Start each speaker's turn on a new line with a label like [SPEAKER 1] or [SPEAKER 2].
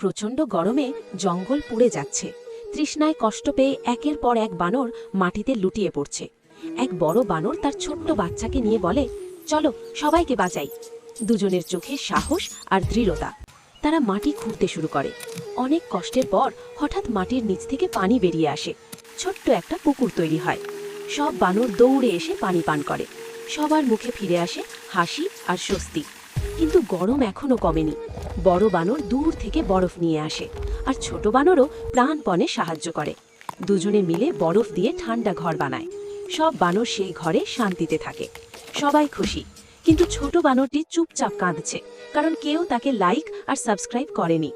[SPEAKER 1] প্রচণ্ড গরমে জঙ্গল পুড়ে যাচ্ছে। তৃষ্ণায় কষ্ট পেয়ে একের পর এক বানর মাটিতে লুটিয়ে পড়ছে। এক বড় বানর তার ছোট্ট বাচ্চাকে নিয়ে বলে, চলো সবাইকে বাঁচাই। দুজনের চোখে সাহস আর দৃঢ়তা। তারা মাটি খুঁড়তে শুরু করে। অনেক কষ্টের পর হঠাৎ মাটির নিচ থেকে পানি বেরিয়ে আসে। ছোট্ট একটা পুকুর তৈরি হয়। সব বানর দৌড়ে এসে পানি পান করে। সবার মুখে ফিরে আসে হাসি আর স্বস্তি। কিন্তু গরম এখনো কমেনি। বড় বানর দূর থেকে বরফ নিয়ে আসে, আর ছোট বানরও প্রাণপণে সাহায্য করে। দুজনে মিলে বরফ দিয়ে ঠান্ডা ঘর বানায়। সব বানর সেই ঘরে শান্তিতে থাকে। সবাই খুশি, কিন্তু ছোট বানরটি চুপচাপ কাঁদছে, কারণ কেউ তাকে লাইক আর সাবস্ক্রাইব করেনি।